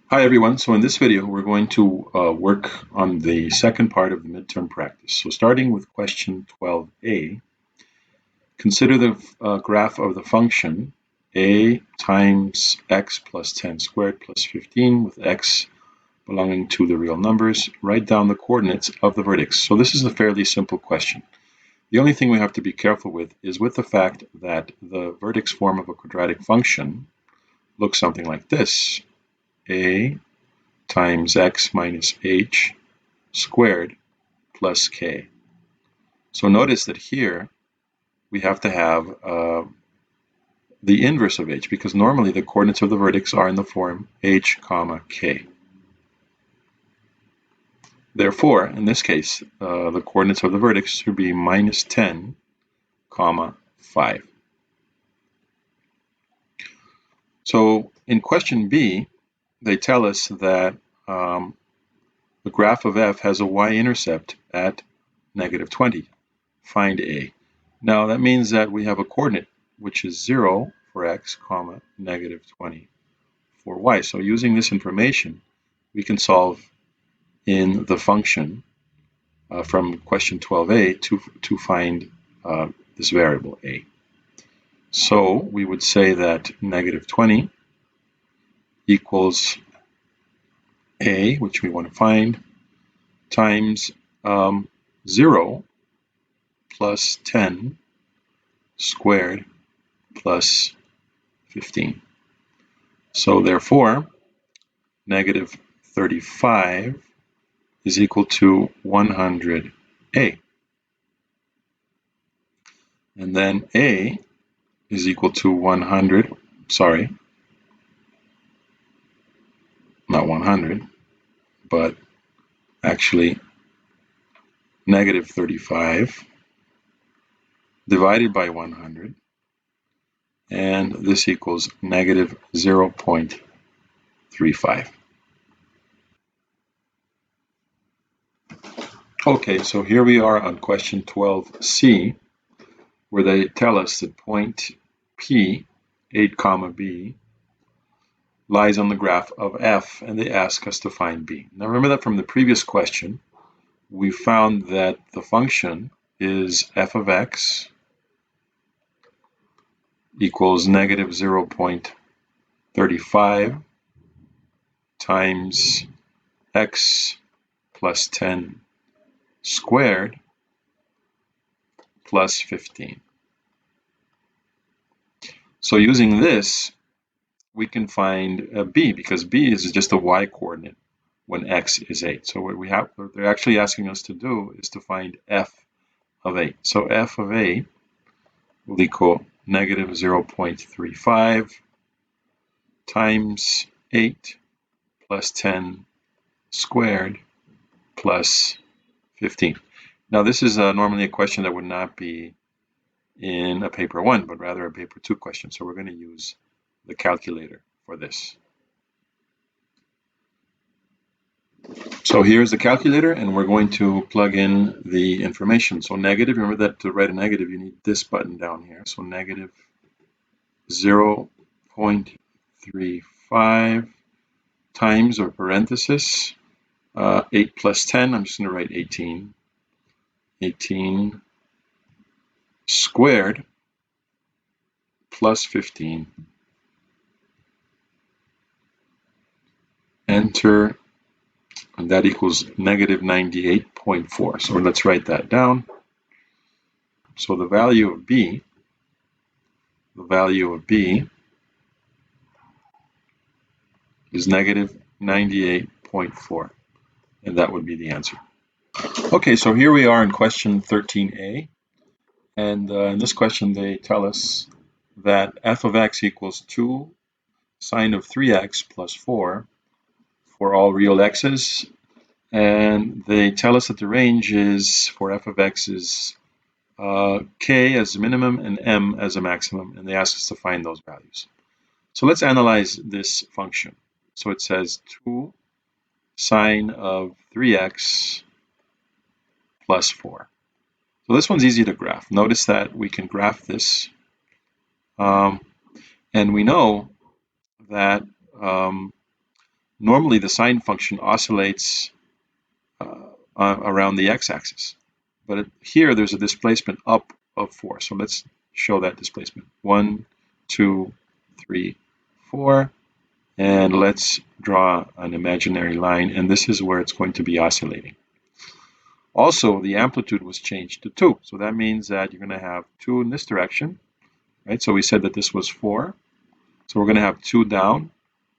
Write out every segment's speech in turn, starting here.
Hi everyone, so in this video we're going to work on the second part of the midterm practice. So starting with question 12a, consider the graph of the function a times x plus 10 squared plus 15 with x belonging to the real numbers. Write down the coordinates of the vertex. So this is a fairly simple question. The only thing we have to be careful with is with the fact that the vertex form of a quadratic function looks something like this. A times x minus h squared plus k. So notice that here we have to have the inverse of h, because normally the coordinates of the vertex are in the form h comma k. Therefore, in this case, the coordinates of the vertex should be minus 10 comma 5. So in question B, they tell us that the graph of f has a y-intercept at negative 20. Find a. Now that means that we have a coordinate which is 0 for x, comma, negative 20 for y. So using this information, we can solve in the function from question 12a to find this variable a. So we would say that negative 20 equals a, which we want to find, times 0 plus 10 squared plus 15. So therefore, negative 35 is equal to 100a. And then a is equal to 100, sorry, not 100, but actually negative 35 divided by 100, and this equals negative 0.35. Okay, so here we are on question 12c, where they tell us that point P, 8 comma B, lies on the graph of f, and they ask us to find b. Now remember that from the previous question, we found that the function is f of x equals negative 0.35 times x plus 10 squared plus 15. So using this, we can find b, because b is just a y-coordinate when x is 8. So what they're actually asking us to do is to find f of 8. So f of 8 will equal negative 0.35 times 8 plus 10 squared plus 15. Now this is normally a question that would not be in a paper 1, but rather a paper 2 question. So we're going to use the calculator for this. So here's the calculator, and we're going to plug in the information. So negative, remember that to write a negative, you need this button down here. So negative 0.35 times, or parenthesis, 8 plus 10, I'm just going to write 18. 18 squared plus 15. Enter, and that equals negative 98.4. So let's write that down. So the value of b is negative 98.4, and that would be the answer. Okay, so here we are in question 13a, and in this question they tell us that f of x equals 2 sine of 3x plus 4 for all real x's, and they tell us that the range is for f of x is k as a minimum and m as a maximum, and they ask us to find those values. So let's analyze this function. So it says 2 sine of 3x plus 4. So this one's easy to graph. Notice that we can graph this, and we know that normally the sine function oscillates around the x-axis. But here there's a displacement up of 4. So let's show that displacement. 1, 2, 3, 4. And let's draw an imaginary line. And this is where it's going to be oscillating. Also, the amplitude was changed to 2. So that means that you're going to have 2 in this direction. Right? So we said that this was 4. So we're going to have 2 down.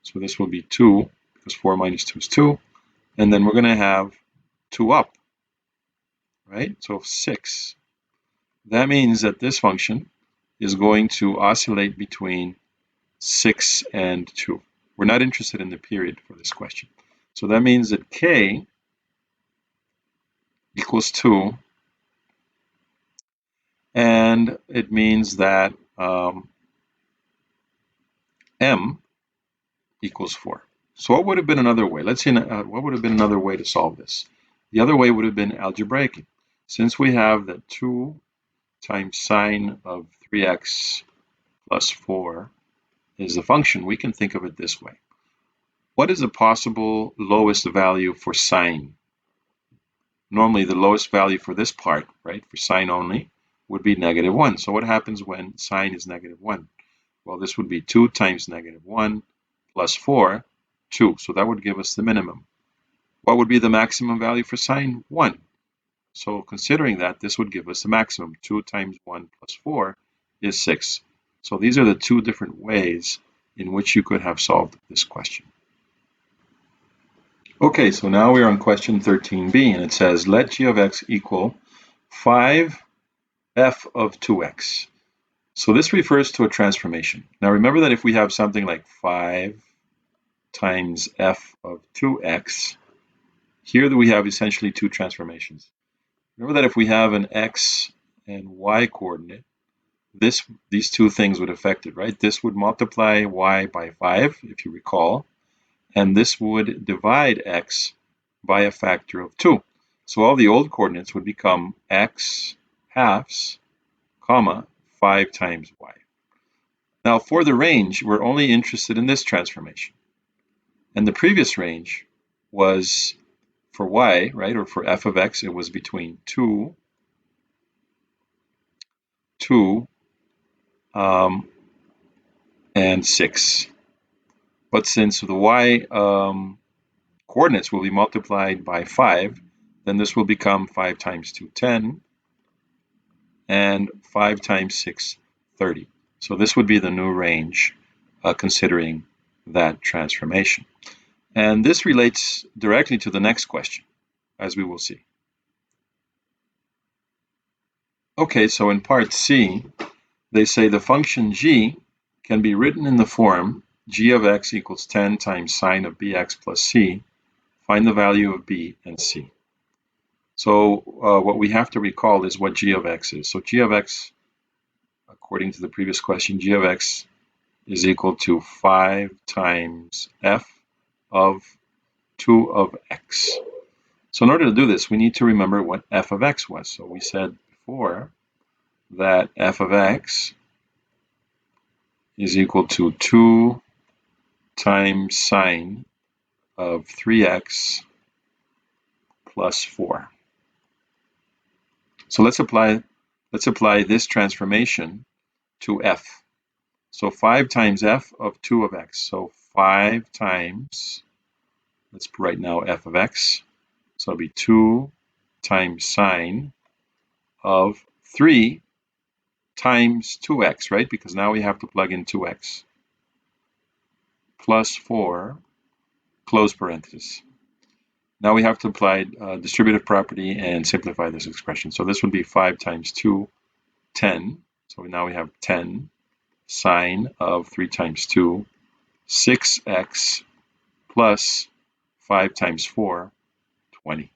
So this will be 2, because 4 minus 2 is 2. And then we're going to have 2 up. Right? So 6. That means that this function is going to oscillate between 6 and 2. We're not interested in the period for this question. So that means that k equals 2, and it means that m equals 4. So what would have been another way? Let's see, what would have been another way to solve this? The other way would have been algebraic. Since we have that 2 times sine of 3x plus 4 is the function, we can think of it this way. What is the possible lowest value for sine? Normally, the lowest value for this part, right, for sine only, would be -1. So what happens when sine is -1? Well, this would be 2 times -1 plus 4, 2. So that would give us the minimum. What would be the maximum value for sine? 1. So considering that, this would give us the maximum. 2 times 1 plus 4 is 6. So these are the two different ways in which you could have solved this question. Okay, so now we're on question 13b, and it says, let g of x equal 5f of 2x. So this refers to a transformation. Now remember that if we have something like 5 times f of 2x, here we have essentially two transformations. Remember that if we have an x and y coordinate, these two things would affect it, right? This would multiply y by 5, if you recall, and this would divide x by a factor of 2. So all the old coordinates would become x halves, comma, 5 times y. Now for the range, we're only interested in this transformation. And the previous range was for y, right, or for f of x, it was between 2 and 6. But since the y coordinates will be multiplied by 5, then this will become 5 times 2, 10, and 5 times 6, 30. So this would be the new range considering that transformation. And this relates directly to the next question, as we will see. Okay, so in part C, they say the function g can be written in the form g of x equals 10 times sine of bx plus c. Find the value of b and c. So what we have to recall is what g of x is. So g of x, according to the previous question, g of x is equal to 5 times f of 2 of x. So in order to do this, we need to remember what f of x was. So we said before that f of x is equal to 2 times sine of 3x plus 4. So let's apply this transformation to f. So 5 times f of 2 of x. So 5 times, let's write now f of x. So it'll be 2 times sine of 3 times 2x, right? Because now we have to plug in 2x. Plus 4, close parenthesis. Now we have to apply distributive property and simplify this expression. So this would be 5 times 2, 10. So now we have 10 sine of 3 times 2, 6x plus 5 times 4, 20.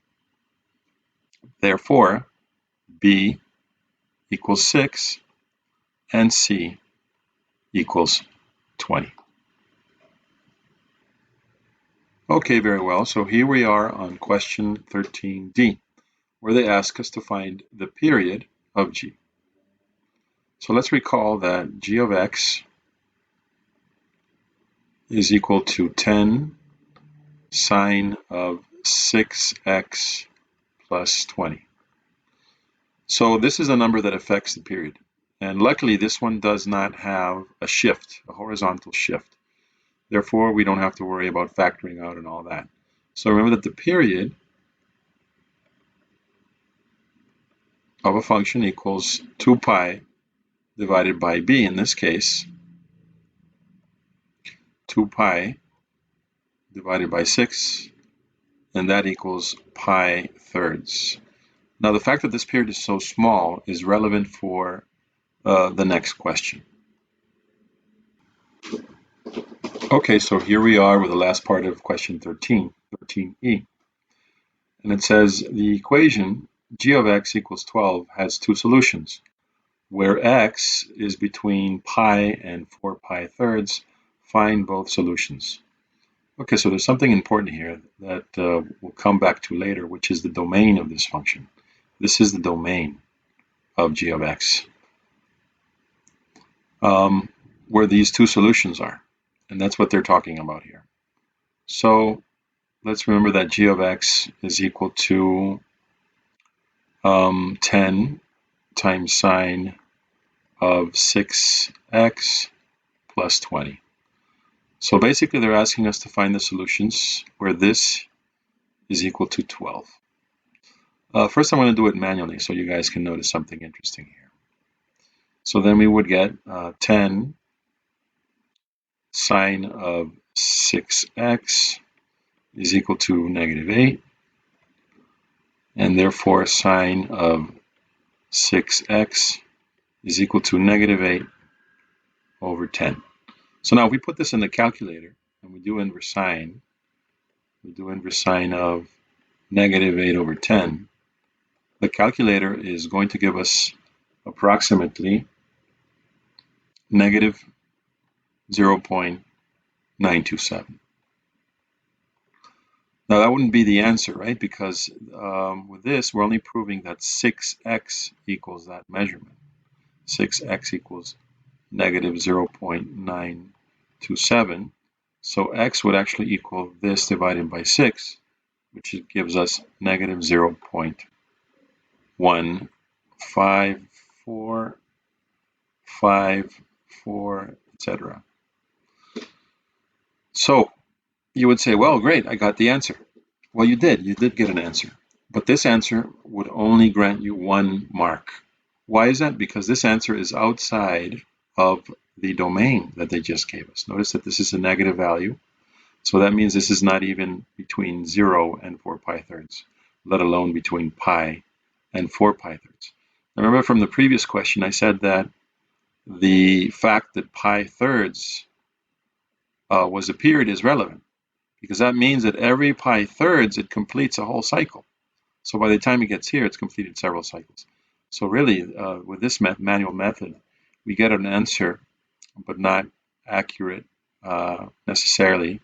Therefore, b equals 6 and c equals 20. Okay, very well. So here we are on question 13D, where they ask us to find the period of g. So let's recall that g of x is equal to 10 sine of 6x plus 20. So this is a number that affects the period. And luckily, this one does not have a shift, a horizontal shift. Therefore, we don't have to worry about factoring out and all that. So remember that the period of a function equals 2 pi divided by b. In this case, 2 pi divided by 6, and that equals pi thirds. Now, the fact that this period is so small is relevant for the next question. Okay, so here we are with the last part of question 13E. And it says the equation g of x equals 12 has two solutions. Where x is between pi and 4 pi thirds, find both solutions. Okay, so there's something important here that we'll come back to later, which is the domain of this function. This is the domain of g of x, where these two solutions are. And that's what they're talking about here. So let's remember that g of x is equal to 10 times sine of 6x plus 20. So basically they're asking us to find the solutions where this is equal to 12. First I'm going to do it manually so you guys can notice something interesting here. So then we would get 10 sine of 6x is equal to negative 8, and therefore sine of 6x is equal to negative 8 over 10. So now if we put this in the calculator and we do inverse sine of negative 8 over 10, the calculator is going to give us approximately negative 0.927. Now that wouldn't be the answer, right? Because with this, we're only proving that 6x equals that measurement. 6x equals negative 0.927. So x would actually equal this divided by 6, which gives us negative 0.15454, etc. So you would say, well, great, I got the answer. Well, you did get an answer. But this answer would only grant you 1 mark. Why is that? Because this answer is outside of the domain that they just gave us. Notice that this is a negative value. So that means this is not even between 0 and 4 pi thirds, let alone between pi and 4 pi thirds. Now remember from the previous question, I said that the fact that pi thirds was a period is relevant, because that means that every pi thirds, it completes a whole cycle. So by the time it gets here, it's completed several cycles. So really, with this manual method, we get an answer, but not accurate necessarily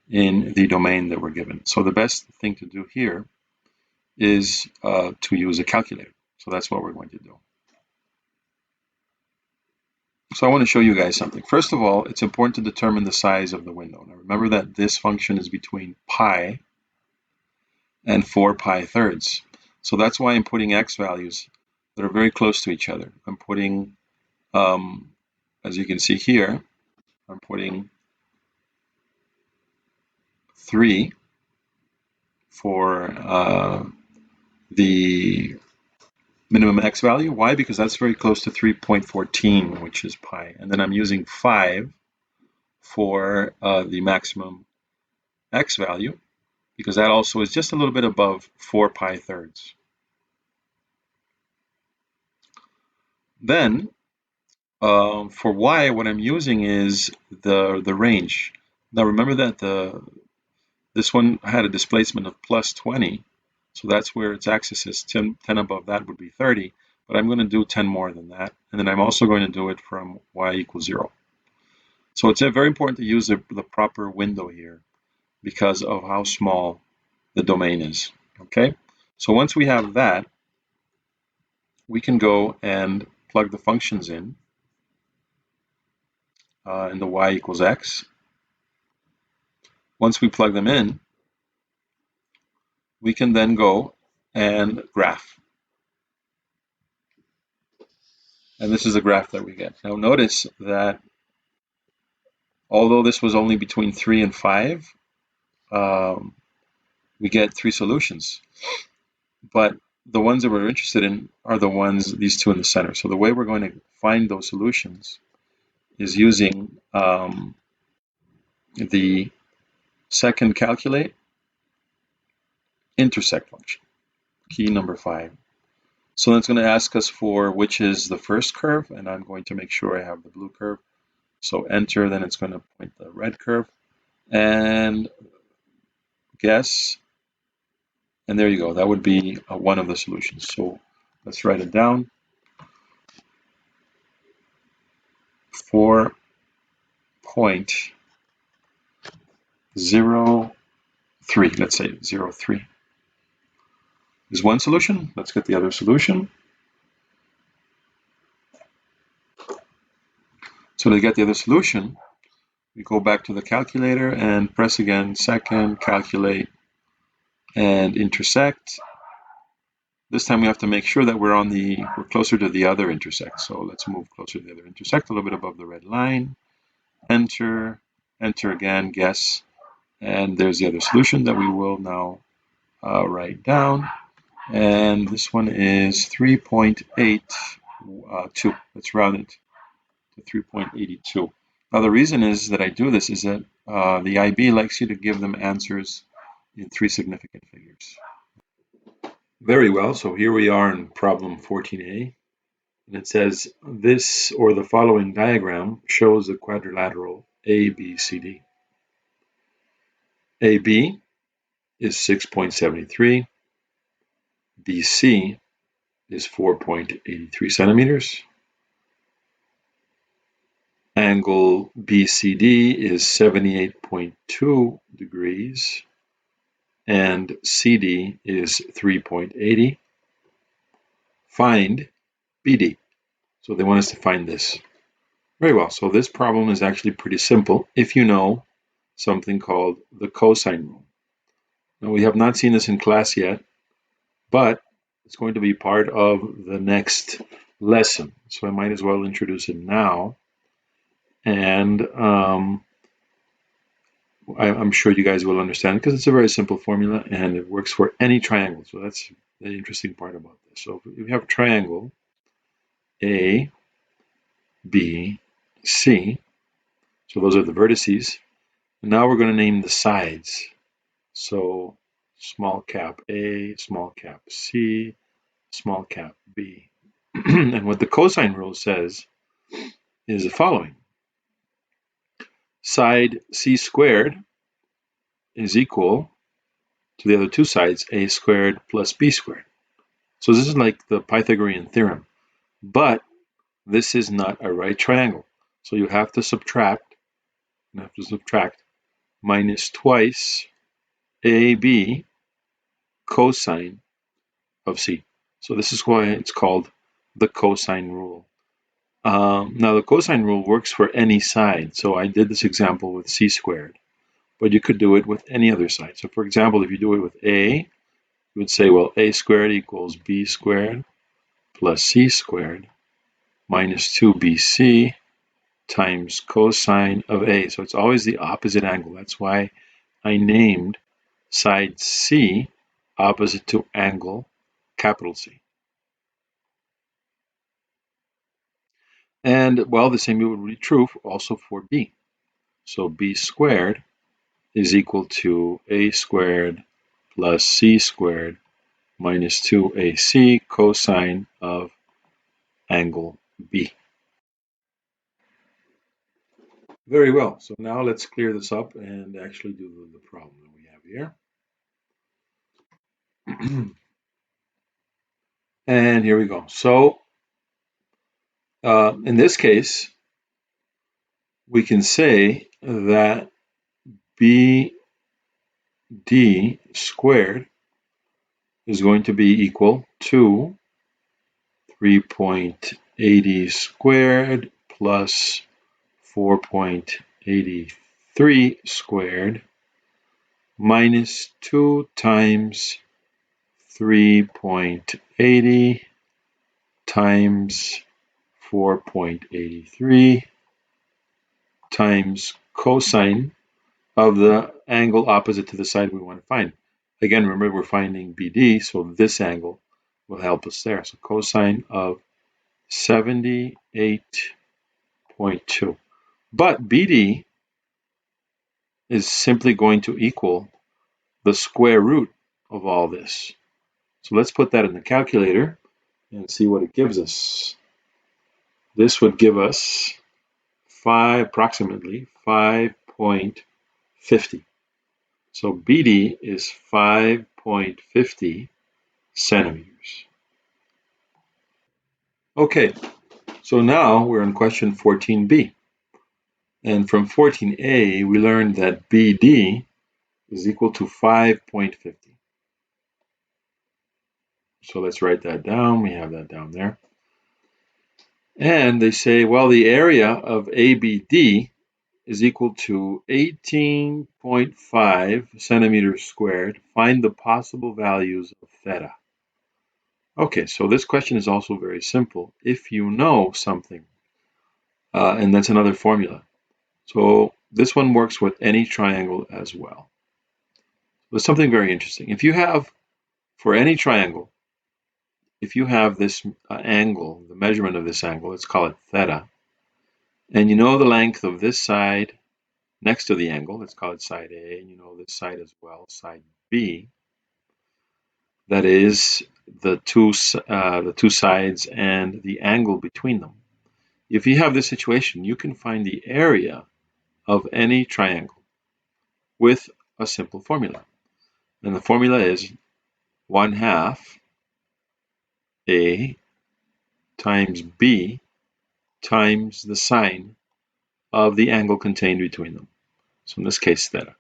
in the domain that we're given. So the best thing to do here is to use a calculator. So that's what we're going to do. So I want to show you guys something. First of all, it's important to determine the size of the window. Now remember that this function is between pi and 4 pi thirds. So that's why I'm putting x values that are very close to each other. I'm putting, as you can see here, I'm putting 3 for the minimum x value. Why? Because that's very close to 3.14, which is pi. And then I'm using 5 for the maximum x value, because that also is just a little bit above 4 pi thirds. Then for y, what I'm using is the range. Now remember that this one had a displacement of plus 20, so that's where its axis is. 10 above that would be 30, but I'm going to do 10 more than that, and then I'm also going to do it from y equals 0. So it's very important to use the proper window here because of how small the domain is. Okay, so once we have that, we can go and plug the functions in the y equals x. Once we plug them in, we can then go and graph. And this is the graph that we get. Now notice that although this was only between 3 and 5, we get 3 solutions. But the ones that we're interested in are the ones, these two in the center. So the way we're going to find those solutions is using the second calculate intersect function, key number 5. So that's going to ask us for which is the first curve, and I'm going to make sure I have the blue curve. So enter, then it's going to point the red curve, and guess, and there you go. That would be one of the solutions. So let's write it down. 4.03, let's say 03 is one solution. Let's get the other solution. So to get the other solution, we go back to the calculator and press again second, calculate, and intersect. This time we have to make sure that we're closer to the other intersect. So let's move closer to the other intersect, a little bit above the red line. Enter, enter again, guess, and there's the other solution that we will now write down. And this one is 3.82. Let's round it to 3.82. Now the reason is that I do this is that the IB likes you to give them answers in 3 significant figures. Very well, so here we are in problem 14a, and it says this or the following diagram shows the quadrilateral ABCD. AB is 6.73, BC is 4.83 centimeters, angle BCD is 78.2 degrees, and CD is 3.80. Find BD. So they want us to find this. Very well, so this problem is actually pretty simple if you know something called the cosine rule. Now we have not seen this in class yet, but it's going to be part of the next lesson. So I might as well introduce it now. And I'm sure you guys will understand because it's a very simple formula and it works for any triangle. So that's the interesting part about this. So if we have a triangle A, B, C, so those are the vertices. And now we're going to name the sides. So small cap A, small cap C, small cap B. And what the cosine rule says is the following. Side C squared is equal to the other two sides, A squared plus B squared. So this is like the Pythagorean theorem, but this is not a right triangle. So you have to subtract, minus twice AB cosine of C. So this is why it's called the cosine rule. Now the cosine rule works for any side. So I did this example with C squared, but you could do it with any other side. So for example, if you do it with A, you would say, well, A squared equals B squared plus C squared minus 2BC times cosine of A. So it's always the opposite angle. That's why I named side C opposite to angle capital C. And, well, the same would be true also for B. So B squared is equal to A squared plus C squared minus 2AC cosine of angle B. Very well. So now let's clear this up and actually do the problem that we have here. And here we go. So in this case, we can say that BD squared is going to be equal to 3.80 squared plus 4.83 squared minus 2 times 3.80 times 4.83 times cosine of the angle opposite to the side we want to find. Again, remember we're finding BD, so this angle will help us there. So cosine of 78.2. But BD is simply going to equal the square root of all this. So let's put that in the calculator and see what it gives us. This would give us approximately 5.50. So BD is 5.50 centimeters. Okay, so now we're in question 14b. And from 14a, we learned that BD is equal to 5.50. So let's write that down. We have that down there. And they say, well, the area of ABD is equal to 18.5 centimeters squared. Find the possible values of theta. Okay, so this question is also very simple. If you know something, and that's another formula. So this one works with any triangle as well. There's something very interesting. If you have, for any triangle, if you have this angle, the measurement of this angle, let's call it theta, and you know the length of this side next to the angle, let's call it side A, and you know this side as well, side B, that is the two sides and the angle between them. If you have this situation, you can find the area of any triangle with a simple formula. And the formula is 1/2 A times B times the sine of the angle contained between them. So in this case, theta.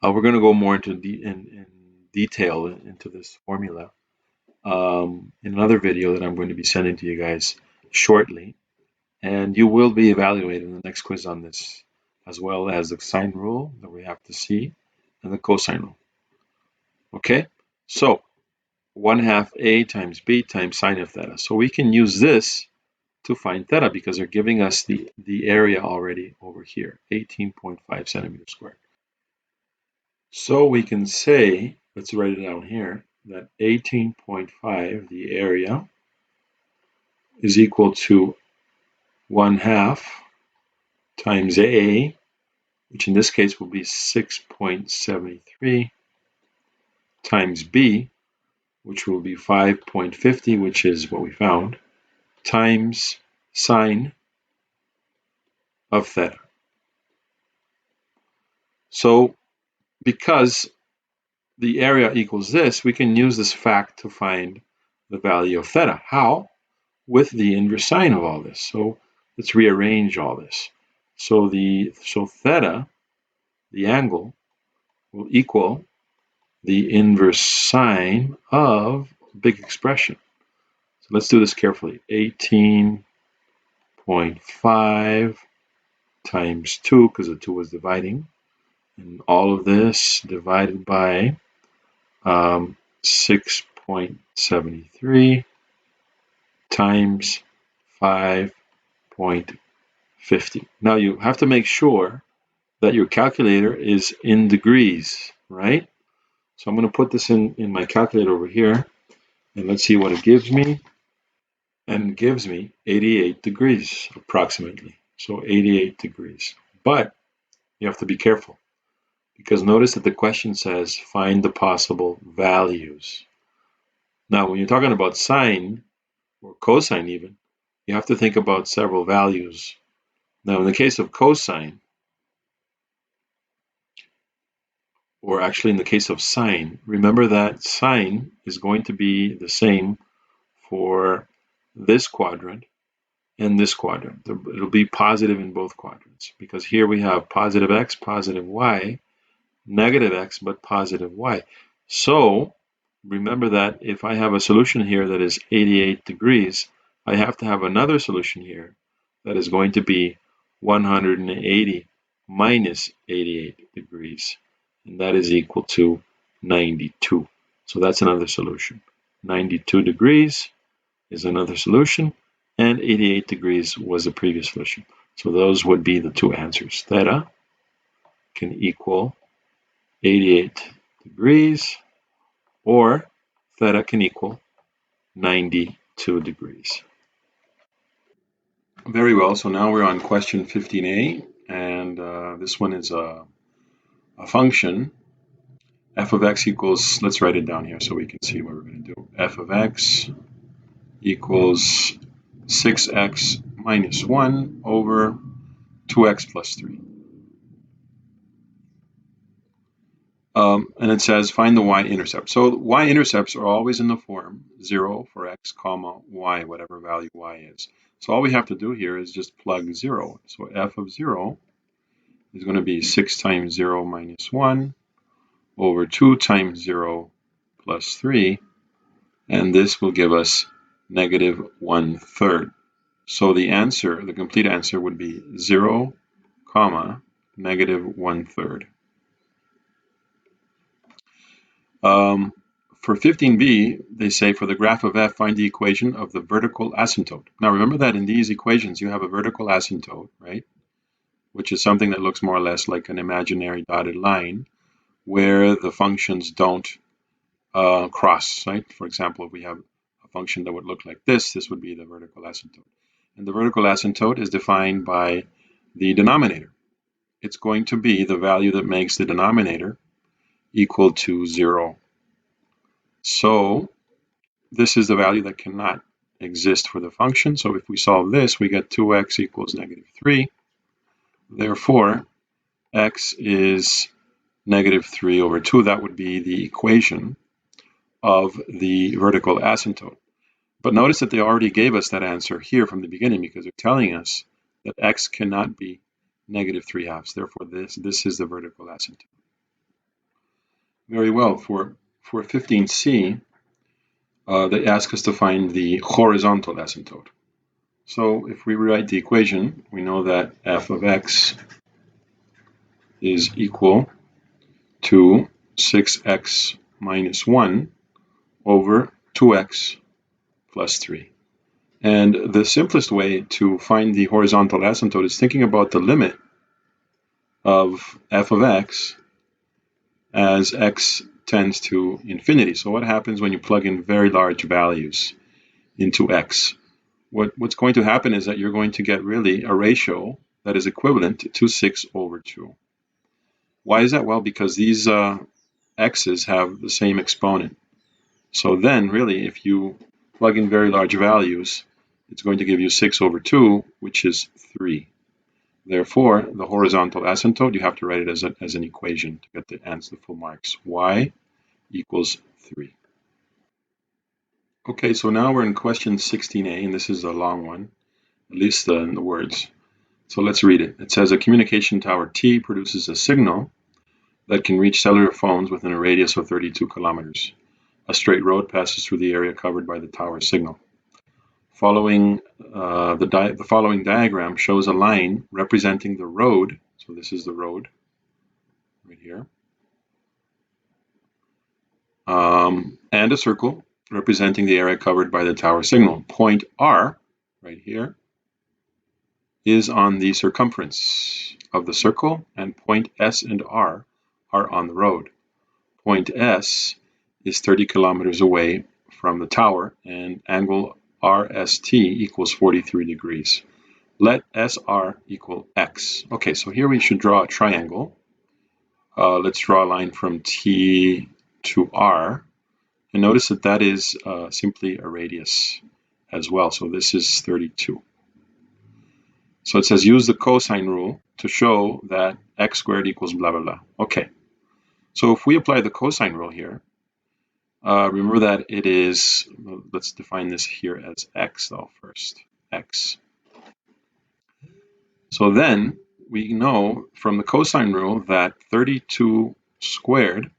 We're going to go more into in detail into this formula in another video that I'm going to be sending to you guys shortly. And you will be evaluated in the next quiz on this, as well as the sine rule that we have to see and the cosine rule. Okay, so 1/2 A times B times sine of theta. So we can use this to find theta because they're giving us the area already over here, 18.5 centimeters squared. So we can say, let's write it down here, that 18.5, the area, is equal to 1/2 times A, which in this case will be 6.73, times B, which will be 5.50, which is what we found, times sine of theta. So because the area equals this, we can use this fact to find the value of theta. How? With the inverse sine of all this. So let's rearrange all this. So theta, the angle, will equal the inverse sine of a big expression. So let's do this carefully. 18.5 times 2, because the 2 was dividing, and all of this divided by 6.73 times 5.50. Now you have to make sure that your calculator is in degrees, right? So I'm going to put this in my calculator over here, and let's see what it gives me. And it gives me 88 degrees approximately. So 88 degrees. But you have to be careful, because notice that the question says find the possible values. Now, when you're talking about sine or cosine even, you have to think about several values. Now, in the case of cosine, or actually in the case of sine, remember that sine is going to be the same for this quadrant and this quadrant. It'll be positive in both quadrants, because here we have positive x, positive y, negative x, but positive y. So remember that if I have a solution here that is 88 degrees, I have to have another solution here that is going to be 180 minus 88 degrees, and that is equal to 92. So that's another solution. 92 degrees is another solution, and 88 degrees was the previous solution. So those would be the two answers. Theta can equal 88 degrees, or theta can equal 92 degrees. Very well, so now we're on question 15a, and this one is a function. F of x equals, let's write it down here so we can see what we're going to do. F of x equals 6x minus 1 over 2x plus 3. And it says find the y-intercept. So y-intercepts are always in the form 0 for x, comma, y, whatever value y is. So all we have to do here is just plug 0. So f of 0 is going to be 6 times 0 minus 1 over 2 times 0 plus 3. And this will give us negative 1/3. So the answer, the complete answer would be 0, comma, negative 1/3. For 15b, they say for the graph of f, find the equation of the vertical asymptote. Now remember that in these equations, you have a vertical asymptote, right? Which is something that looks more or less like an imaginary dotted line where the functions don't cross, right? For example, if we have a function that would look like this would be the vertical asymptote. And the vertical asymptote is defined by the denominator. It's going to be the value that makes the denominator equal to 0. So this is the value that cannot exist for the function. So if we solve this, we get 2x equals negative 3. Therefore, x is negative 3 over 2. That would be the equation of the vertical asymptote. But notice that they already gave us that answer here from the beginning because they're telling us that x cannot be negative 3/2. Therefore, this is the vertical asymptote. Very well. For 15c, they ask us to find the horizontal asymptote. So if we rewrite the equation, we know that f of x is equal to 6x minus 1 over 2x plus 3. And the simplest way to find the horizontal asymptote is thinking about the limit of f of x as x tends to infinity. So what happens when you plug in very large values into x? What's going to happen is that you're going to get really a ratio that is equivalent to 6 over 2. Why is that? Well, because these x's have the same exponent. So then really, if you plug in very large values, it's going to give you 6 over 2, which is 3. Therefore, the horizontal asymptote, you have to write it as an equation to get the answer, the full marks. Y equals 3. Okay, so now we're in question 16a, and this is a long one, at least in the words. So let's read it. It says a communication tower T produces a signal that can reach cellular phones within a radius of 32 kilometers. A straight road passes through the area covered by the tower signal. The following diagram shows a line representing the road. So this is the road right here. And a circle representing the area covered by the tower signal. Point R, right here, is on the circumference of the circle, and point S and R are on the road. Point S is 30 kilometers away from the tower, and angle RST equals 43 degrees. Let SR equal X. Okay, so here we should draw a triangle. Let's draw a line from T to R. And notice that that is simply a radius as well. So this is 32. So it says use the cosine rule to show that x squared equals blah, blah, blah. Okay. So if we apply the cosine rule here, remember that it is, let's define this here as x though first, x. So then we know from the cosine rule that 32 squared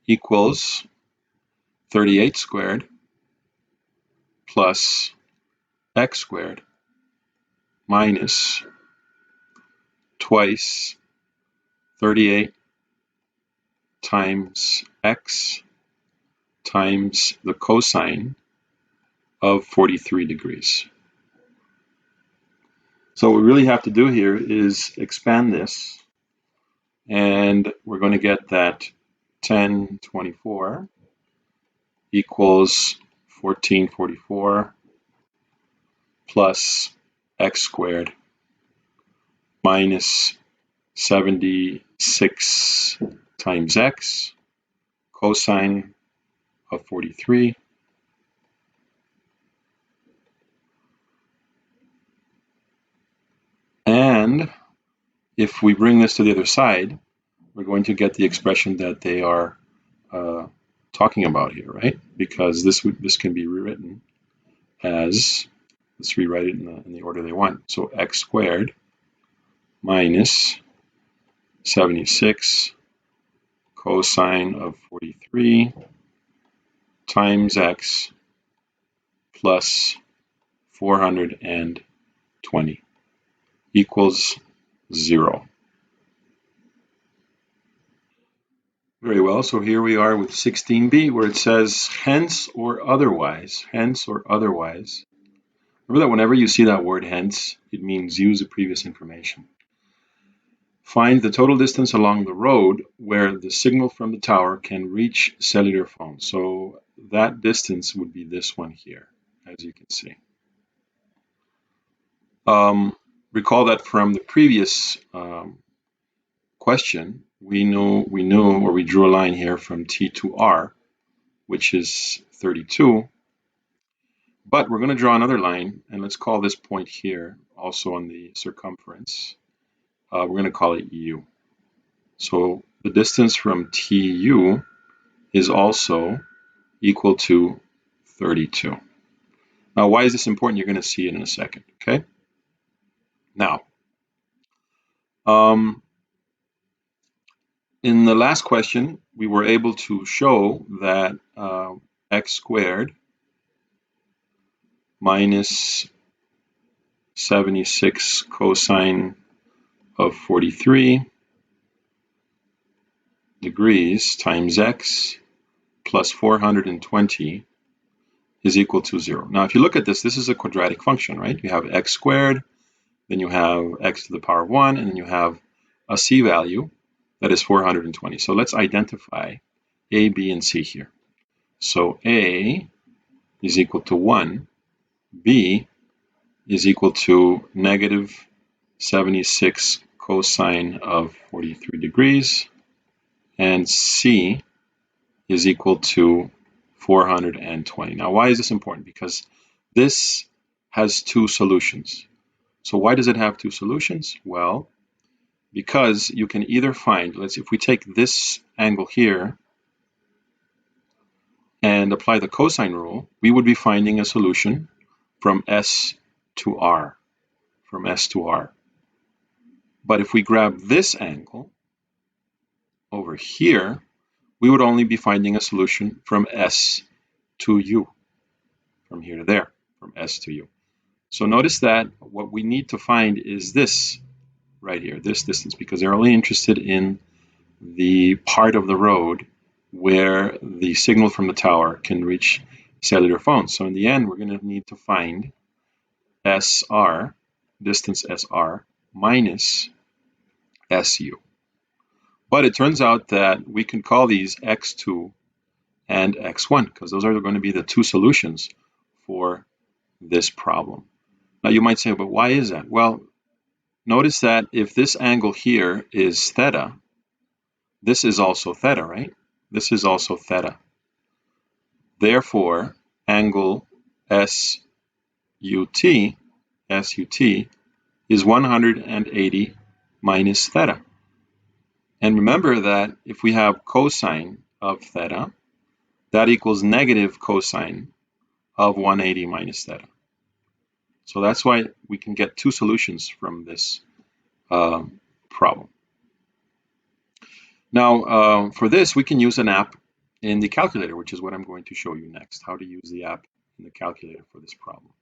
equals 38 squared plus x squared minus twice 38 times x times the cosine of 43 degrees. So what we really have to do here is expand this, and we're going to get that 1024 equals 1444 plus x squared minus 76 times x cosine of 43 and if we bring this to the other side, we're going to get the expression that they are talking about here, right? Because this can be rewritten as, let's rewrite it in the order they want. So x squared minus 76 cosine of 43 times x plus 420 equals 0. Very well, so here we are with 16b where it says hence or otherwise. Hence or otherwise. Remember that whenever you see that word hence, it means use the previous information. Find the total distance along the road where the signal from the tower can reach cellular phone. So that distance would be this one here, as you can see. Recall that from the previous question, we drew a line here from T to R, which is 32. But we're going to draw another line, and let's call this point here, also on the circumference. We're going to call it U. So the distance from TU is also equal to 32. Now, why is this important? You're going to see it in a second, okay? Now, in the last question, we were able to show that x squared minus 76 cosine of 43 degrees times x plus 420 is equal to 0. Now, if you look at this, this is a quadratic function, right? You have x squared, then you have x to the power 1, and then you have a c value that is 420. So let's identify a, b, and c here. So a is equal to 1, b is equal to negative 76 cosine of 43 degrees, and c is equal to 420. Now, why is this important? Because this has two solutions. So why does it have two solutions? Well, because you can either find, if we take this angle here and apply the cosine rule, we would be finding a solution from S to R, from S to R. But if we grab this angle over here, we would only be finding a solution from S to U, from here to there, from S to U. So notice that what we need to find is this right here, this distance, because they're only interested in the part of the road where the signal from the tower can reach cellular phones. So in the end, we're going to need to find SR, distance SR, minus SU. But it turns out that we can call these X2 and X1 because those are going to be the two solutions for this problem. Now you might say, but why is that? Well, notice that if this angle here is theta, this is also theta, right? This is also theta. Therefore, angle SUT is 180 minus theta. And remember that if we have cosine of theta, that equals negative cosine of 180 minus theta. So that's why we can get two solutions from this problem. Now, for this, we can use an app in the calculator, which is what I'm going to show you next, how to use the app in the calculator for this problem.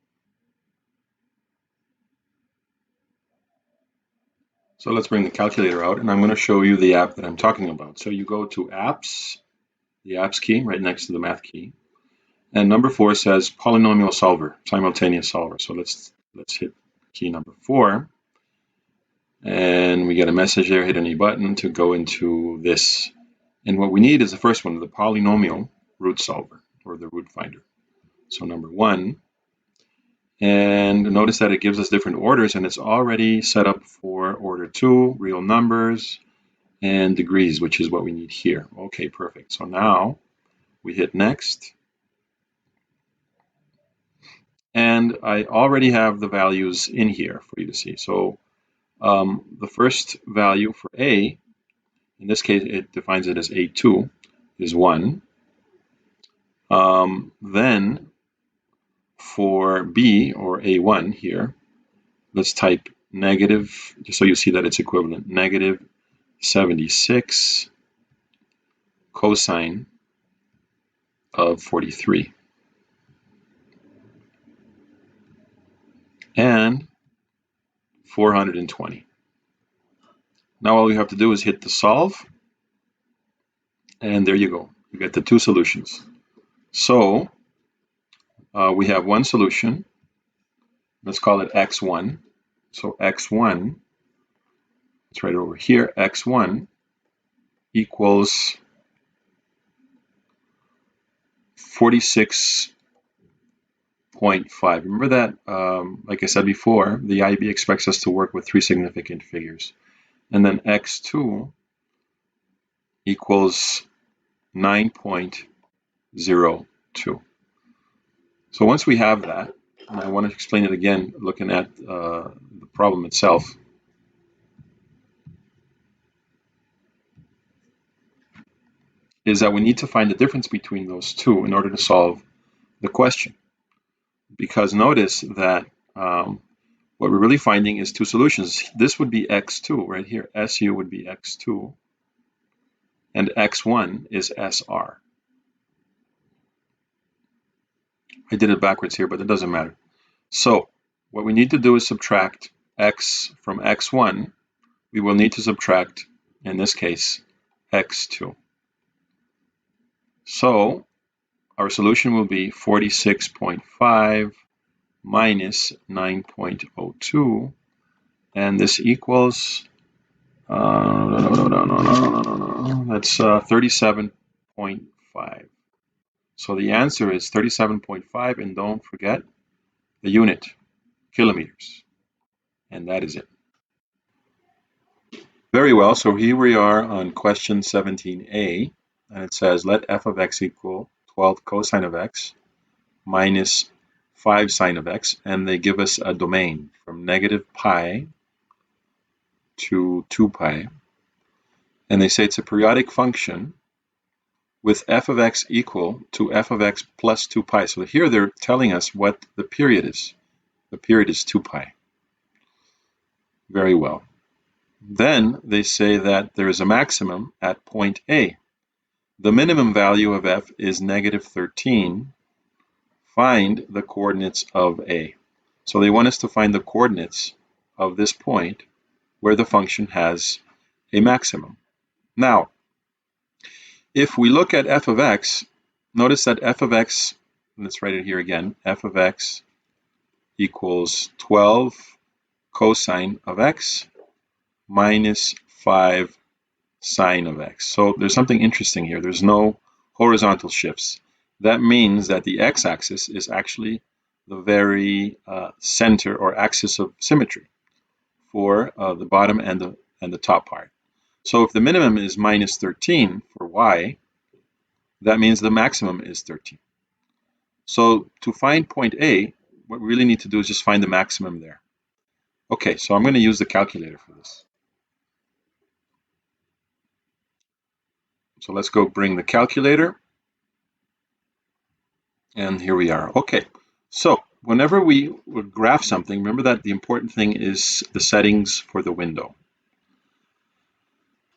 So let's bring the calculator out, and I'm going to show you the app that I'm talking about. So you go to Apps, the apps key right next to the math key. And number 4 says polynomial solver, simultaneous solver. So let's hit key number 4. And we get a message there, hit any button to go into this. And what we need is the first one, the polynomial root solver, or the root finder. So number 1. And notice that it gives us different orders, and it's already set up for order 2, real numbers, and degrees, which is what we need here. Okay, perfect. So now we hit next. And I already have the values in here for you to see. So the first value for A, in this case, it defines it as A2, is 1. Then for B, or A1 here, let's type negative, just so you see that it's equivalent, negative 76 cosine of 43. And 420. Now all we have to do is hit the solve, and there you go. You get the two solutions. So we have one solution. Let's call it x1. So x1, let's write it over here, x1 equals 46.5. Remember that, like I said before, the IB expects us to work with 3 significant figures. And then x2 equals 9.02. So once we have that, and I want to explain it again looking at the problem itself. Is that we need to find the difference between those two in order to solve the question. Because notice that what we're really finding is two solutions. This would be x2 right here. SU would be x2. And x1 is SR. I did it backwards here, but it doesn't matter. So what we need to do is subtract x from x1. We will need to subtract, in this case, x2. So our solution will be 46.5 minus 9.02, and this equals, that's 37.5. So the answer is 37.5, and don't forget the unit, kilometers. And that is it. Very well, so here we are on question 17a, and it says let f of x equal 12 cosine of x minus 5 sine of x, and they give us a domain from negative pi to 2 pi, and they say it's a periodic function with f of x equal to f of x plus 2 pi. So here they're telling us what the period is. The period is 2 pi. Very well. Then they say that there is a maximum at point A. The minimum value of f is negative 13. Find the coordinates of A. So they want us to find the coordinates of this point where the function has a maximum. Now, if we look at f of x, notice that f of x, let's write it here again, f of x equals 12 cosine of x minus 5 sine of x. So there's something interesting here. There's no horizontal shifts. That means that the x-axis is actually the very center or axis of symmetry for the bottom and the top part. So if the minimum is minus 13 for y, that means the maximum is 13. So to find point A, what we really need to do is just find the maximum there. Okay, so I'm going to use the calculator for this. So let's go bring the calculator. And here we are. Okay, so whenever we graph something, remember that the important thing is the settings for the window.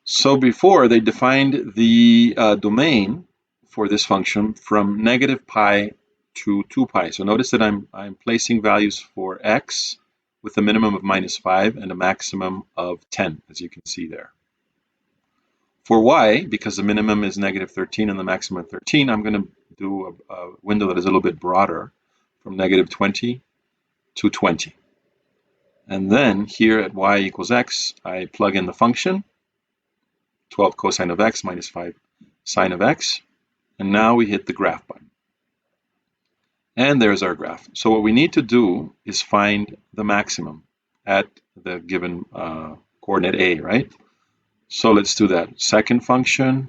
So before, they defined the domain for this function from negative pi to 2 pi. So notice that I'm placing values for x with a minimum of minus 5 and a maximum of 10, as you can see there. For y, because the minimum is negative 13 and the maximum 13, I'm going to do a window that is a little bit broader, from negative 20 to 20. And then here at y equals x, I plug in the function, 12 cosine of x minus 5 sine of x, and now we hit the graph button. And there's our graph. So what we need to do is find the maximum at the given coordinate a, right? So let's do that. Second function,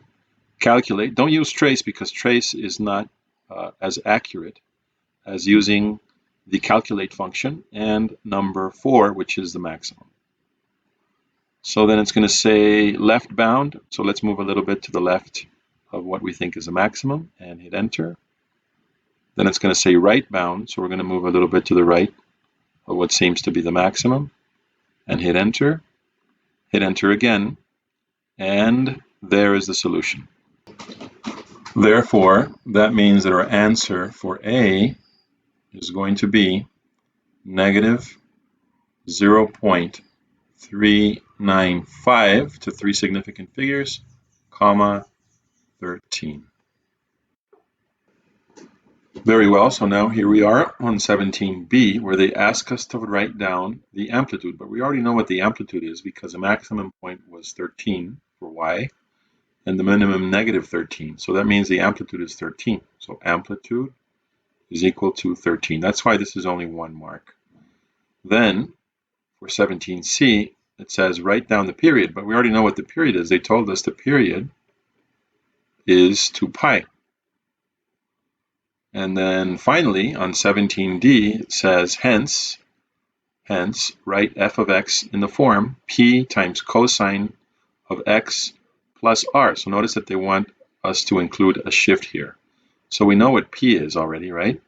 calculate. Don't use trace because trace is not as accurate as using the calculate function and number 4, which is the maximum. So then it's going to say left bound. So let's move a little bit to the left of what we think is the maximum and hit enter. Then it's going to say right bound. So we're going to move a little bit to the right of what seems to be the maximum and hit enter. Hit enter again. And there is the solution. Therefore, that means that our answer for A is going to be negative 0.395 to 3 significant figures, comma 13. Very well, so now here we are on 17b, where they ask us to write down the amplitude, but we already know what the amplitude is because the maximum point was 13 for y, and the minimum negative 13. So that means the amplitude is 13. So amplitude is equal to 13. That's why this is only 1 mark. Then for 17c, it says write down the period, but we already know what the period is. They told us the period is 2 pi. And then finally on 17d, it says hence, write f of x in the form p times cosine of x plus r. So notice that they want us to include a shift here. So we know what p is already, right?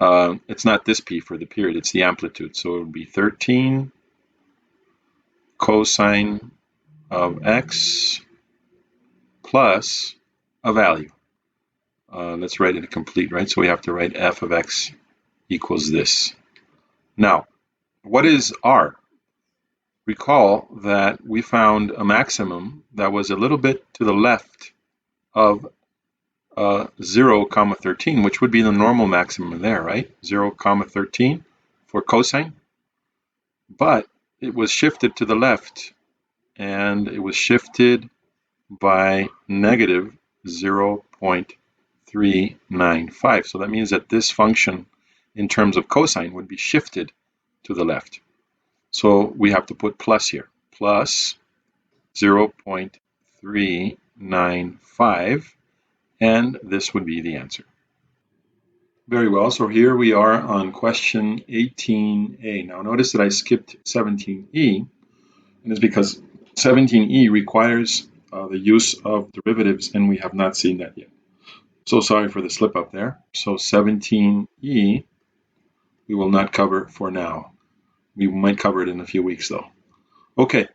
It's not this p for the period, it's the amplitude. So it would be 13 cosine of x plus a value. Let's write it complete, right? So we have to write f of x equals this. Now, what is r? Recall that we found a maximum that was a little bit to the left of 0, 13, which would be the normal maximum there, right? 0, 13 for cosine. But it was shifted to the left, and it was shifted by negative 0.395. So that means that this function in terms of cosine would be shifted to the left. So we have to put plus here, plus 0.395, and this would be the answer. Very well, so here we are on question 18a. Now notice that I skipped 17e, and it's because 17e requires the use of derivatives, and we have not seen that yet. So sorry for the slip up there. So 17e we will not cover for now. We might cover it in a few weeks though. Okay,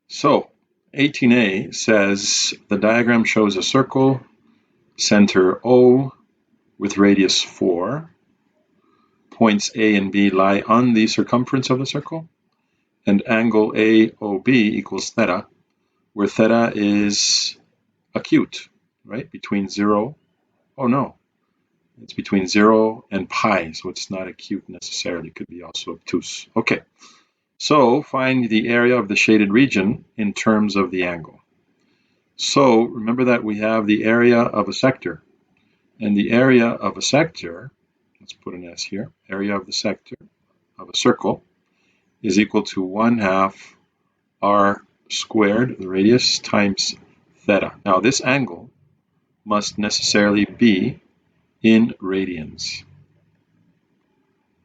so 18a says the diagram shows a circle, center O with radius 4. Points A and B lie on the circumference of the circle, and angle AOB equals theta, where theta is acute, right? Between 0, oh no, it's between 0 and pi, so it's not acute necessarily, it could be also obtuse. Okay, so find the area of the shaded region in terms of the angle. So remember that we have the area of a sector, and the area of a sector, let's put an S here, area of the sector of a circle is equal to 1/2 r squared, the radius, times theta. Now this angle must necessarily be in radians.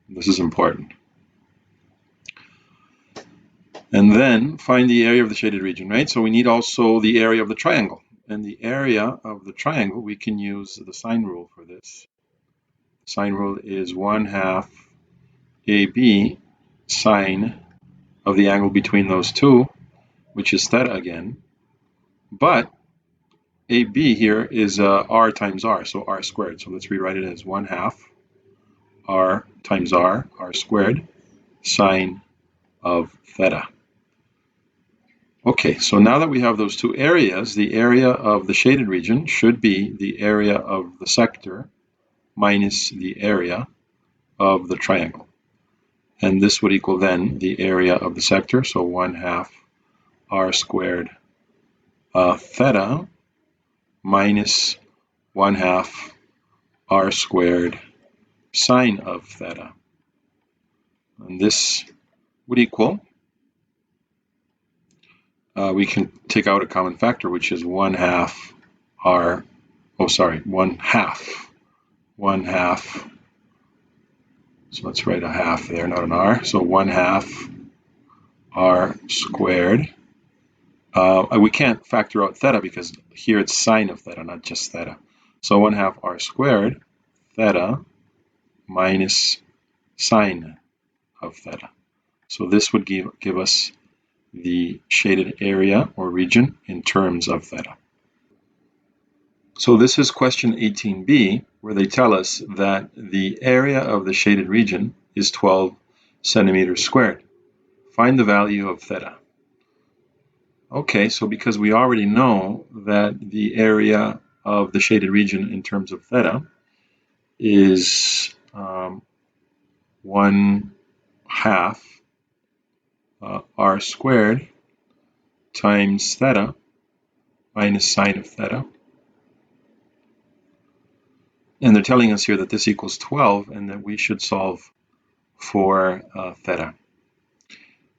This is important. And then find the area of the shaded region, right? So we need also the area of the triangle. And the area of the triangle, we can use the sine rule for this. Sine rule is 1/2 AB sine of the angle between those two, which is theta again. But AB here is r times r, so r squared. So let's rewrite it as 1/2 r times r squared, sine of theta. Okay, so now that we have those two areas, the area of the shaded region should be the area of the sector minus the area of the triangle. And this would equal then the area of the sector, so 1/2 r squared theta minus 1/2 r squared sine of theta. And this would equal, we can take out a common factor, which is 1/2 r, 1/2. So let's write a half there, not an r. So 1/2 r squared. We can't factor out theta because here it's sine of theta, not just theta. So 1/2 r squared theta minus sine of theta. So this would give us the shaded area or region in terms of theta. So this is question 18b, where they tell us that the area of the shaded region is 12 centimeters squared. Find the value of theta. Okay, so because we already know that the area of the shaded region in terms of theta is 1/2 r squared times theta minus sine of theta. And they're telling us here that this equals 12 and that we should solve for theta.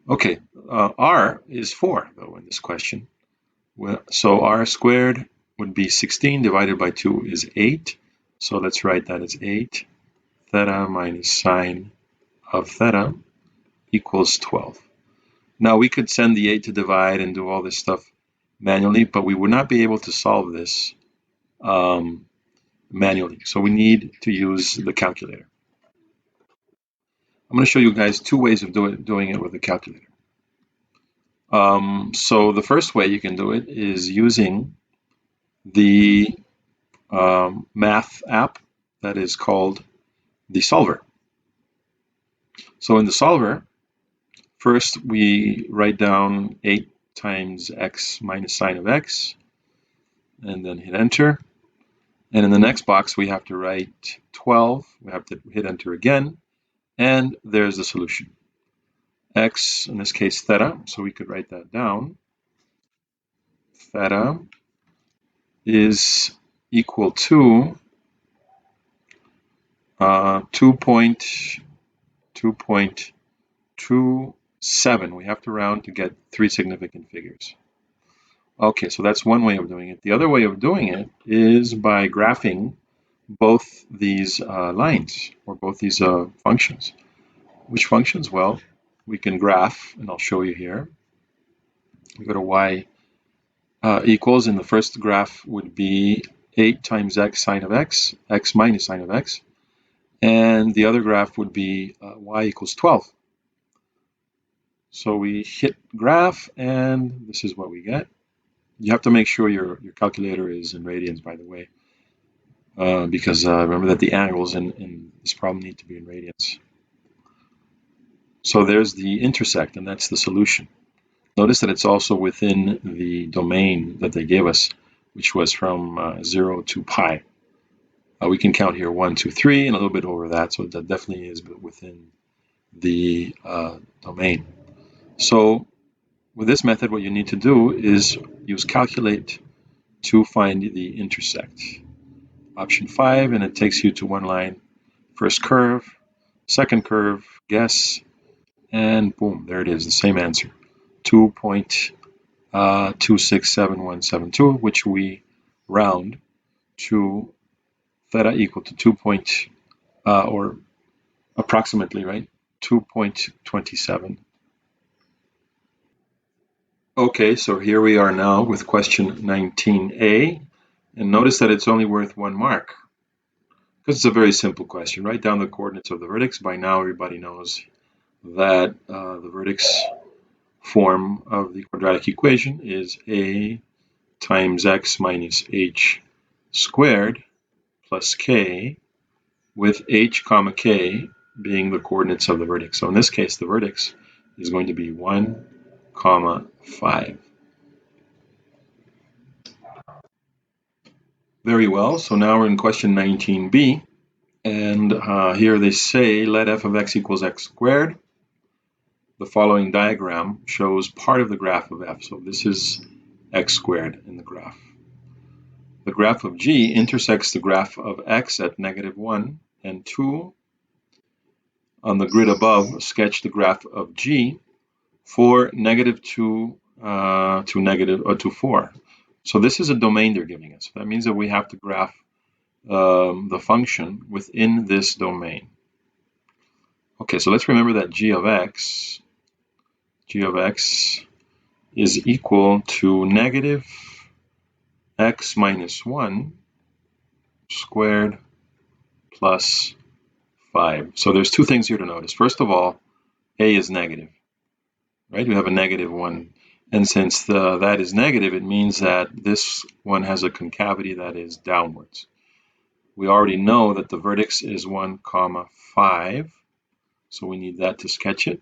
Okay, r is 4 though in this question. So r squared would be 16 divided by 2 is 8. So let's write that as 8 theta minus sine of theta equals 12. Now we could send the 8 to divide and do all this stuff manually, but we would not be able to solve this manually. So we need to use the calculator. I'm going to show you guys two ways of doing it with the calculator. So the first way you can do it is using the math app that is called the solver. So in the solver, first we write down 8 times x minus sine of x, and then hit enter. And in the next box, we have to write 12. We have to hit enter again, and there's the solution. X, in this case, theta, so we could write that down. Theta is equal to 2.27. We have to round to get 3 significant figures. Okay, so that's one way of doing it. The other way of doing it is by graphing both these lines, or both these functions. Which functions? Well, we can graph, and I'll show you here. We go to y equals, and the first graph would be 8 times x sine of x, x minus sine of x. And the other graph would be y equals 12. So we hit graph, and this is what we get. You have to make sure your calculator is in radians, by the way, because remember that the angles in this problem need to be in radians. So there's the intersect, and that's the solution. Notice that it's also within the domain that they gave us, which was from 0 to pi. We can count here 1, 2, 3, and a little bit over that, so that definitely is within the domain. So with this method, what you need to do is use calculate to find the intersect. Option 5, and it takes you to one line. First curve, second curve, guess, and boom, there it is, the same answer. 2.267172, which we round to theta equal to 2 or approximately, right? 2.27. Okay, so here we are now with question 19a, and notice that it's only worth 1 mark because it's a very simple question. Write down the coordinates of the vertex. By now, everybody knows that the vertex form of the quadratic equation is a times x minus h squared plus k, with h comma k being the coordinates of the vertex. So in this case, the vertex is going to be 1, 5. Very well. So now we're in question 19b. And here they say, let f of x equals x squared. The following diagram shows part of the graph of f. So this is x squared in the graph. The graph of g intersects the graph of x at -1 and 2. On the grid above, sketch the graph of g for -2 to 4. So this is a domain they're giving us. That means that we have to graph the function within this domain. Okay, so let's remember that g of x is equal to negative x minus 1 squared plus 5. So there's two things here to notice. First of all, a is negative, right? We have a -1. And since that is negative, it means that this one has a concavity that is downwards. We already know that the vertex is 1, 5. So we need that to sketch it.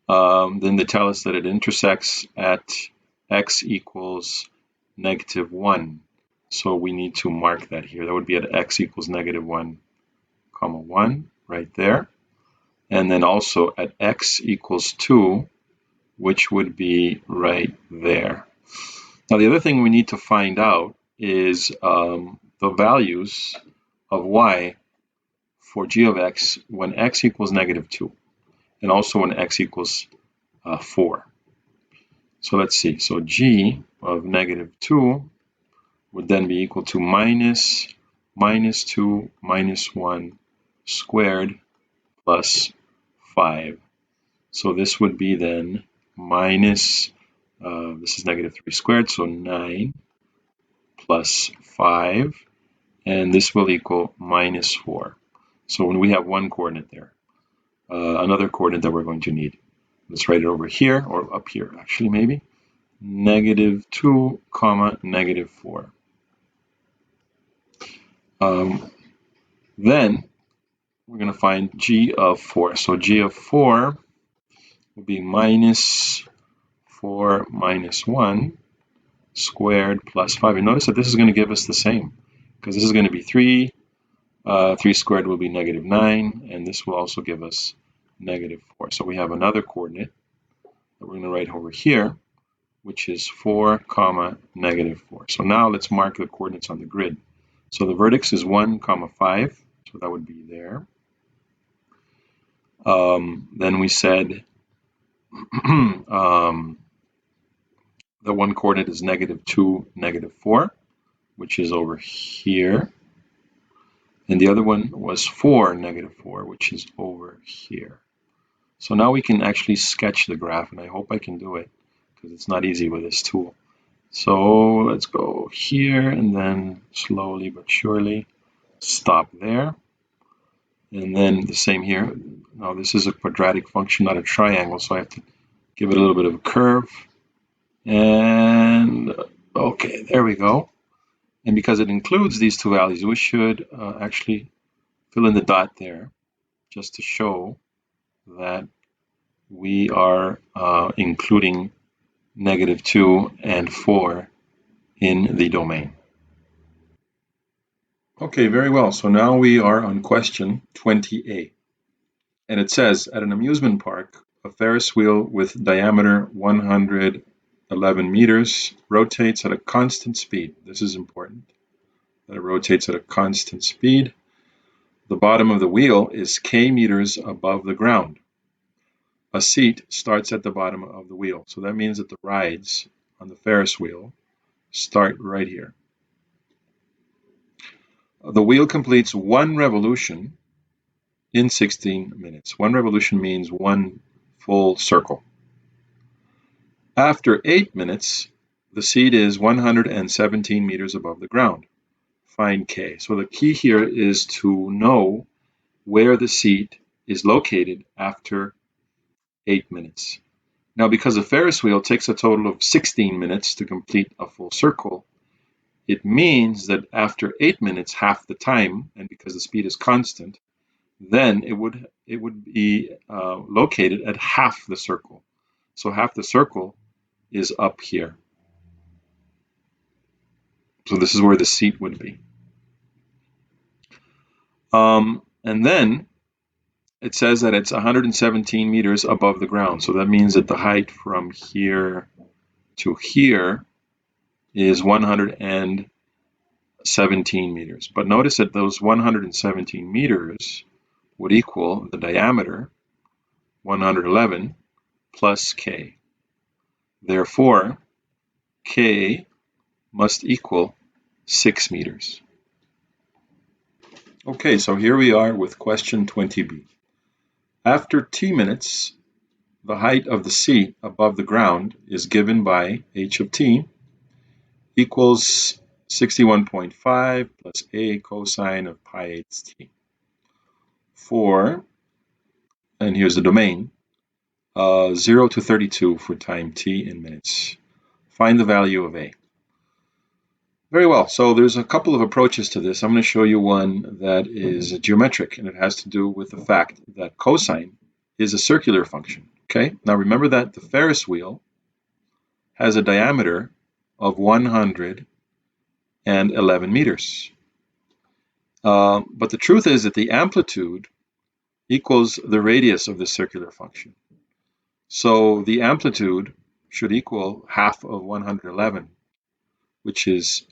Then they tell us that it intersects at x equals -1. So we need to mark that here. That would be at x equals -1, 1, right there. And then also at x equals 2, which would be right there. Now the other thing we need to find out is the values of y for g of x when x equals -2, and also when x equals 4. So let's see. So g of -2 would then be equal to -2 minus 1 squared plus 5. So this would be then minus, this is -3 squared, so 9 plus 5, and this will equal -4. So when we have one coordinate there, another coordinate that we're going to need. Let's write it over here, or up here actually maybe. -2, -4. Then we're going to find g of 4. So g of 4 will be -4 minus 1 squared plus 5. And notice that this is going to give us the same, because this is going to be 3. 3 squared will be -9, and this will also give us -4. So we have another coordinate that we're going to write over here, which is 4, -4. So now let's mark the coordinates on the grid. So the vertex is 1, 5, so that would be there. Then we said the one coordinate is -2, -4, which is over here. And the other one was 4, -4, which is over here. So now we can actually sketch the graph, and I hope I can do it, because it's not easy with this tool. So let's go here, and then slowly but surely stop there. And then the same here. Now this is a quadratic function, not a triangle, so I have to give it a little bit of a curve. And okay, there we go. And because it includes these two values, we should actually fill in the dot there, just to show that we are including -2 and 4 in the domain. Okay, very well. So now we are on question 20a. And it says, at an amusement park, a Ferris wheel with diameter 111 meters rotates at a constant speed. This is important, that it rotates at a constant speed. The bottom of the wheel is k meters above the ground. A seat starts at the bottom of the wheel. So that means that the rides on the Ferris wheel start right here. The wheel completes one revolution in 16 minutes. One revolution means one full circle. After 8 minutes, the seat is 117 meters above the ground. Find k. So the key here is to know where the seat is located after 8 minutes. Now, because the Ferris wheel takes a total of 16 minutes to complete a full circle, it means that after 8 minutes, half the time, and because the speed is constant, then it would be located at half the circle. So half the circle is up here. So this is where the seat would be. And then it says that it's 117 meters above the ground. So that means that the height from here to here is 117 meters. But notice that those 117 meters would equal the diameter, 111, plus k. Therefore, k must equal 6 meters. Okay, so here we are with question 20b. After t minutes, the height of the seat above the ground is given by h of t equals 61.5 plus a cosine of pi 8 t. For, and here's the domain, 0 to 32 for time t in minutes. Find the value of a. Very well, so there's a couple of approaches to this. I'm going to show you one that is geometric, and it has to do with the fact that cosine is a circular function. Okay, now remember that the Ferris wheel has a diameter of 111 meters. But the truth is that the amplitude equals the radius of the circular function. So the amplitude should equal half of 111, which is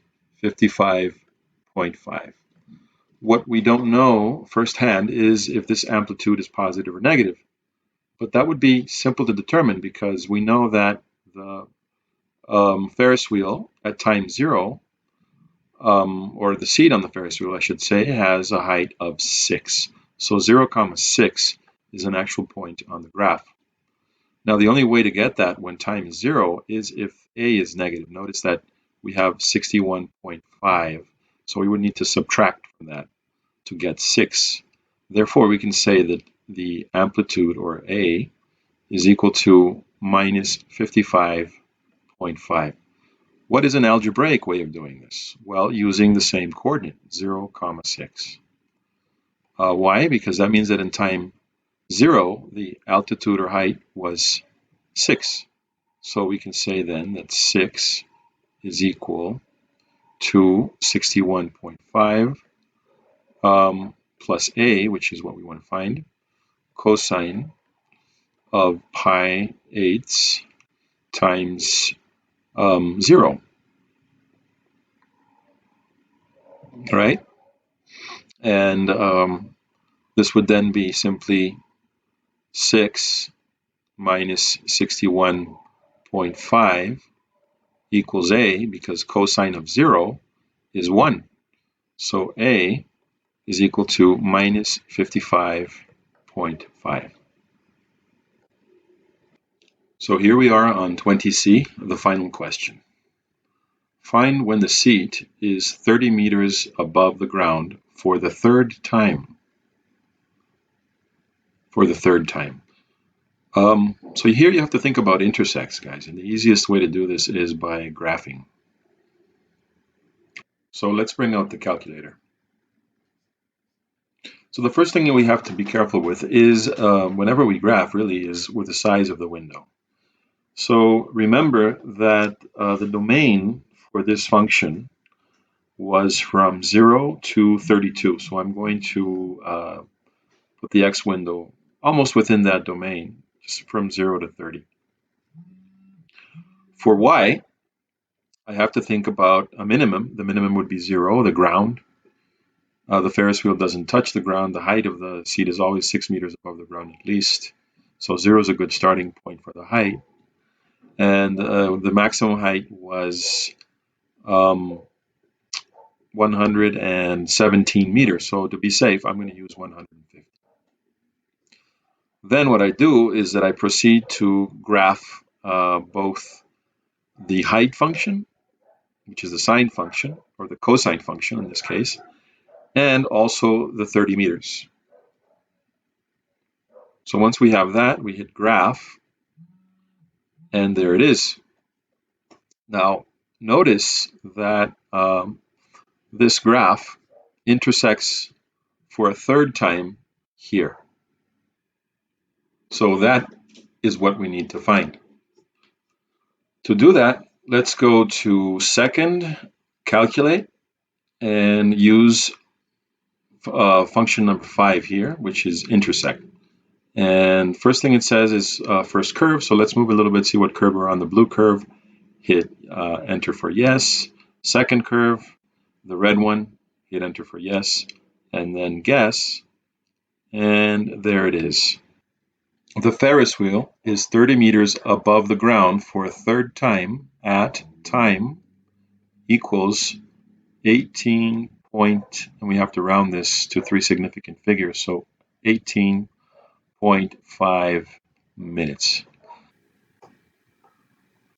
55.5. What we don't know firsthand is if this amplitude is positive or negative. But that would be simple to determine because we know that the Ferris wheel at time 0, or the seat on the Ferris wheel, I should say, has a height of 6. So 0, 6 is an actual point on the graph. Now, the only way to get that when time is 0 is if a is negative. Notice that we have 61.5, so we would need to subtract from that to get 6. Therefore, we can say that the amplitude, or a, is equal to minus 55.5. What is an algebraic way of doing this? Well, using the same coordinate, 0, 6. Why? Because that means that in time 0, the altitude or height was 6. So we can say then that 6 is equal to 61.5 plus a, which is what we want to find, cosine of pi 8 times 0. All right? And this would then be simply 6 minus 61.5 equals a, because cosine of 0 is 1. So a is equal to minus 55.5. So here we are on 20C, the final question. Find when the seat is 30 meters above the ground for the third time. So here you have to think about intersects, guys, and the easiest way to do this is by graphing. So let's bring out the calculator. So the first thing that we have to be careful with is, whenever we graph, really, is with the size of the window. So remember that the domain for this function was from 0 to 32. So I'm going to put the x window almost within that domain, just from 0 to 30. For y, I have to think about a minimum. The minimum would be 0, the ground. The Ferris wheel doesn't touch the ground. The height of the seat is always 6 meters above the ground at least. So 0 is a good starting point for the height. And the maximum height was 117 meters. So to be safe, I'm going to use 150. Then what I do is that I proceed to graph both the height function, which is the sine function, or the cosine function in this case, and also the 30 meters. So once we have that, we hit graph, and there it is. Now, notice that this graph intersects for a third time here. So that is what we need to find. To do that, let's go to second, calculate and use function number 5 here, which is intersect. And first thing it says is first curve. So let's move a little bit, see what curve we're on. The blue curve, hit enter for yes. Second curve, the red one, hit enter for yes. And then guess. And there it is. The Ferris wheel is 30 meters above the ground for a third time at time equals 18 point, and we have to round this to 3 significant figures, so 18.5 minutes.